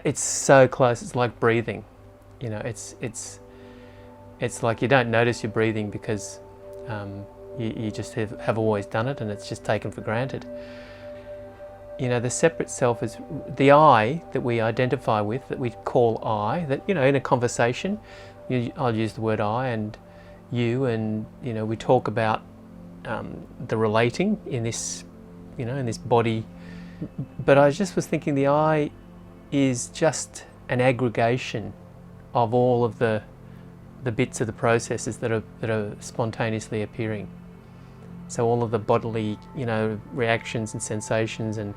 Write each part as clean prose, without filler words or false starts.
It's so close. It's like breathing. You know, it's like you don't notice you're breathing because you just have always done it, and it's just taken for granted. You know, the separate self is the I that we identify with, that we call I, that, you know, in a conversation, I'll use the word I and you, and, you know, we talk about the relating in this, you know, in this body. But I just was thinking the I is just an aggregation of all of the bits of the processes that are spontaneously appearing. So all of the bodily, you know, reactions and sensations and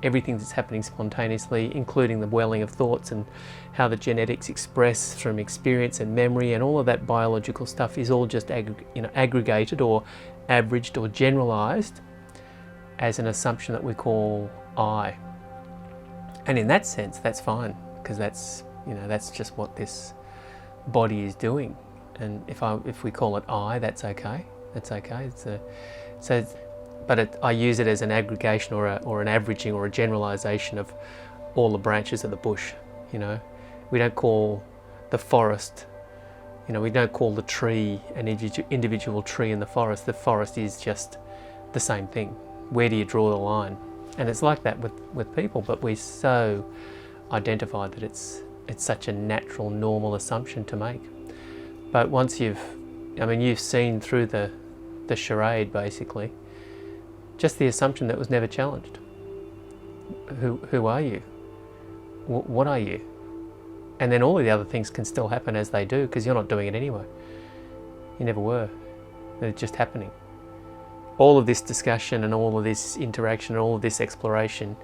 everything that's happening spontaneously, including the welling of thoughts and how the genetics express from experience and memory, and all of that biological stuff is all just aggregated or averaged or generalized as an assumption that we call I. And in that sense, that's fine, because that's, you know, that's just what this body is doing. And if we call it I, that's okay. That's okay. I use it as an aggregation or an averaging or a generalization of all the branches of the bush. You know, we don't call the forest, you know, we don't call the tree an individual tree in the forest. The forest is just the same thing. Where do you draw the line? And it's like that with people, but we're so identified that it's such a natural, normal assumption to make. But once you've seen through the charade, basically, just the assumption that was never challenged. Who are you? What are you? And then all of the other things can still happen as they do, because you're not doing it anyway. You never were. They're just happening. All of this discussion and all of this interaction and all of this exploration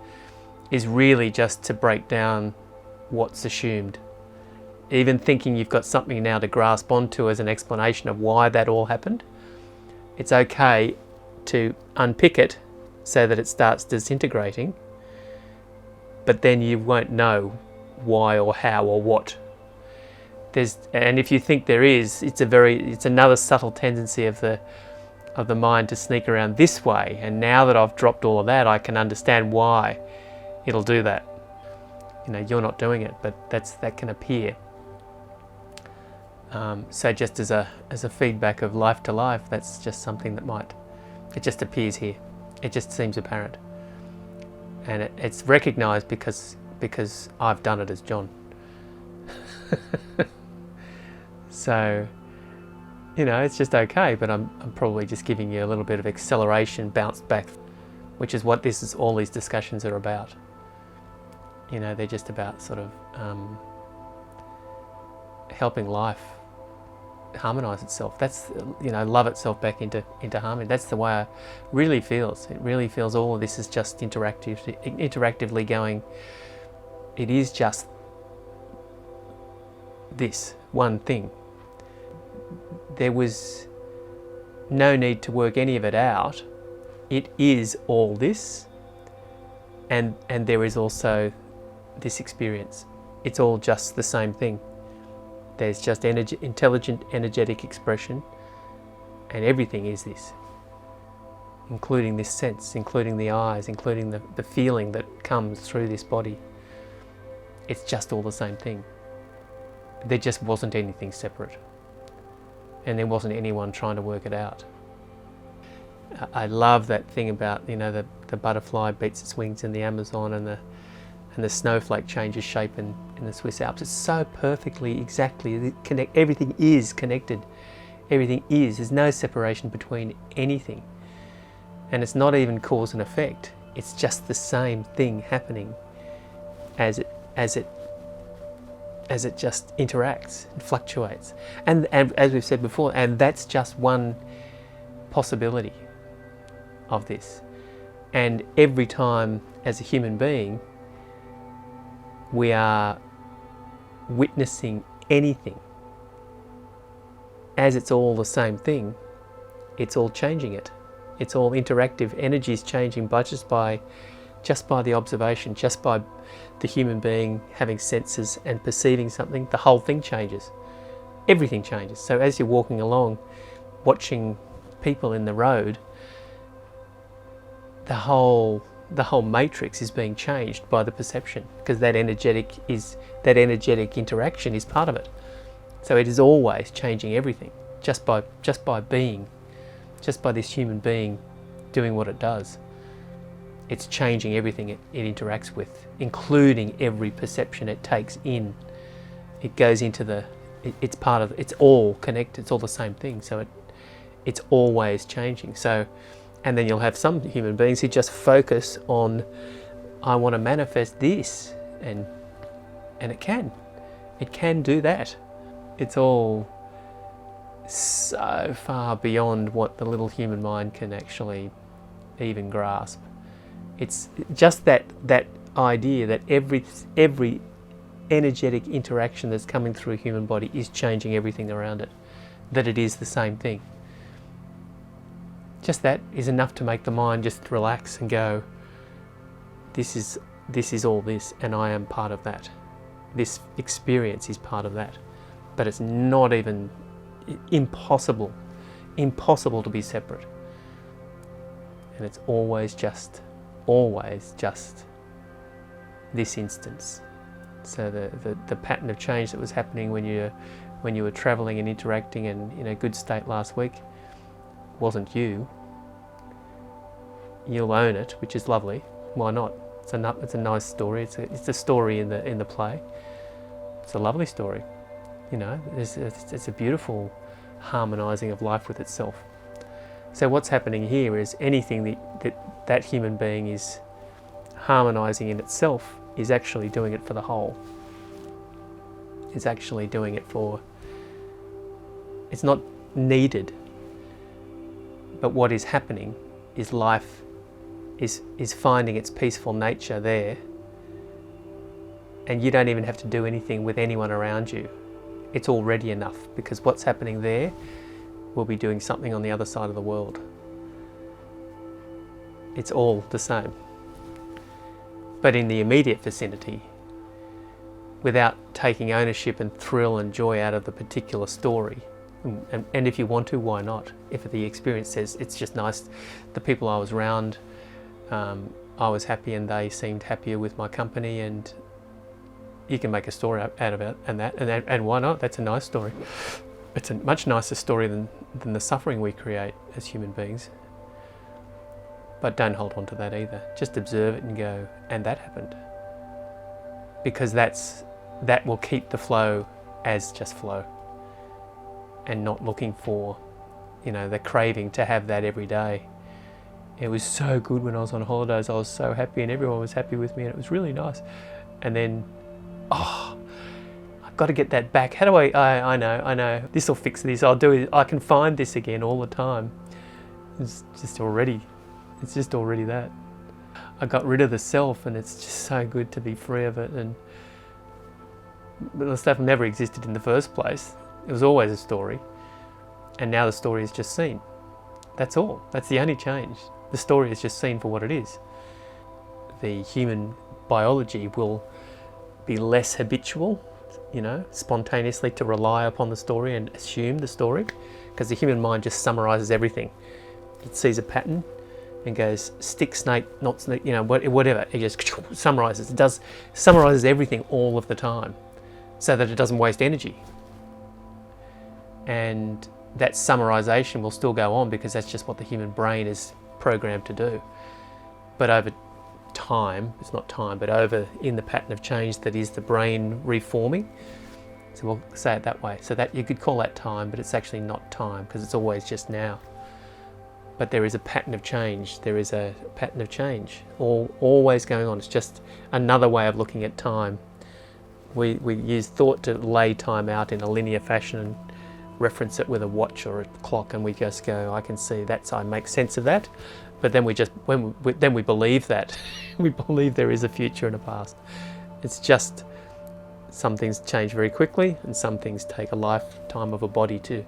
is really just to break down what's assumed. Even thinking you've got something now to grasp onto as an explanation of why that all happened, it's okay to unpick it so that it starts disintegrating, but then you won't know why or how or what. And if you think there is, it's another subtle tendency of the mind to sneak around this way. And now that I've dropped all of that, I can understand why it'll do that. You know, you're not doing it, but that can appear. So just as a feedback of life to life, that's just something that it just appears here. It just seems apparent. And it's recognised because I've done it as John. So, you know, it's just okay, but I'm probably just giving you a little bit of acceleration, bounce back, which is what all these discussions are about. You know, they're just about sort of helping life harmonise itself. That's, you know, love itself back into harmony. That's the way it really feels. It really feels all of this is just interactively going. It is just this one thing. There was no need to work any of it out. It is all this, and there is also this experience. It's all just the same thing. There's just intelligent, energetic expression, and everything is this, including this sense, including the eyes, including the feeling that comes through this body. It's just all the same thing. There just wasn't anything separate, and there wasn't anyone trying to work it out. I love that thing about, you know, the butterfly beats its wings in the Amazon, and the snowflake changes shape in the Swiss Alps. It's so perfectly, exactly, everything is connected. Everything is. There's no separation between anything. And it's not even cause and effect. It's just the same thing happening as it just interacts and fluctuates. And as we've said before, and that's just one possibility of this. And every time as a human being we are witnessing anything, as it's all the same thing, it's all changing it. It's all interactive. Energy is changing just by the observation, just by the human being having senses and perceiving something. The whole thing changes. Everything changes. So as you're walking along, watching people in the road, the whole the whole matrix is being changed by the perception, because that energetic interaction is part of it. So it is always changing everything just by being, just by this human being doing what it does. It's changing everything it interacts with, including every perception it takes in. It goes into it's part of, it's all connected, it's all the same thing. So it's always changing. So, and then you'll have some human beings who just focus on, I want to manifest this, and it can do that. It's all so far beyond what the little human mind can actually even grasp. It's just that idea that every energetic interaction that's coming through a human body is changing everything around it, that it is the same thing. Just that is enough to make the mind just relax and go, this is all this, and I am part of that. This experience is part of that. But it's not even impossible to be separate. And it's always just this instance. So the pattern of change that was happening when you were traveling and interacting and in a good state last week wasn't you. You'll own it, which is lovely. Why not? It's a nice story. It's a story in the play. It's a lovely story. You know, it's a beautiful harmonizing of life with itself. So what's happening here is anything that human being is harmonizing in itself is actually doing it for the whole. It's actually doing it for, it's not needed, but what is happening is life is finding its peaceful nature there, and you don't even have to do anything with anyone around you. It's already enough, because what's happening there will be doing something on the other side of the world. It's all the same. But in the immediate vicinity, without taking ownership and thrill and joy out of the particular story, and if you want to, why not? If the experience says it's just nice, the people I was around, I was happy and they seemed happier with my company, and you can make a story out of it, and why not? That's a nice story. It's a much nicer story than the suffering we create as human beings. But don't hold on to that either. Just observe it and go, and that happened. Because that will keep the flow as just flow, and not looking for, the craving to have that every day. It was so good when I was on holidays. I was so happy and everyone was happy with me and it was really nice. And then, I've got to get that back. How do I know. This will fix this. I'll do it. I can find this again all the time. It's just already that. I got rid of the self, and it's just so good to be free of it. And the stuff never existed in the first place. It was always a story. And now the story is just seen. That's all. That's the only change. The story is just seen for what it is. The human biology will be less habitual, spontaneously to rely upon the story and assume the story, because the human mind just summarizes everything. It sees a pattern and goes, stick, snake, not snake, whatever. It just summarizes. It summarizes everything all of the time so that it doesn't waste energy. And that summarization will still go on because that's just what the human brain is programmed to do. But over time, it's not time, but over in the pattern of change that is the brain reforming, so we'll say it that way. So that you could call that time, but it's actually not time because it's always just now. But there is a pattern of change. There is a pattern of change always going on. It's just another way of looking at time. We use thought to lay time out in a linear fashion and reference it with a watch or a clock, and we just go, I can see that's, I make sense of that. But then then we believe that. We believe there is a future and a past. It's just some things change very quickly and some things take a lifetime of a body to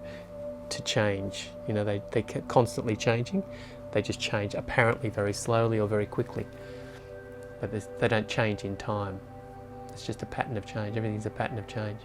change. They're constantly changing. They just change apparently very slowly or very quickly. But they don't change in time. It's just a pattern of change. Everything's a pattern of change.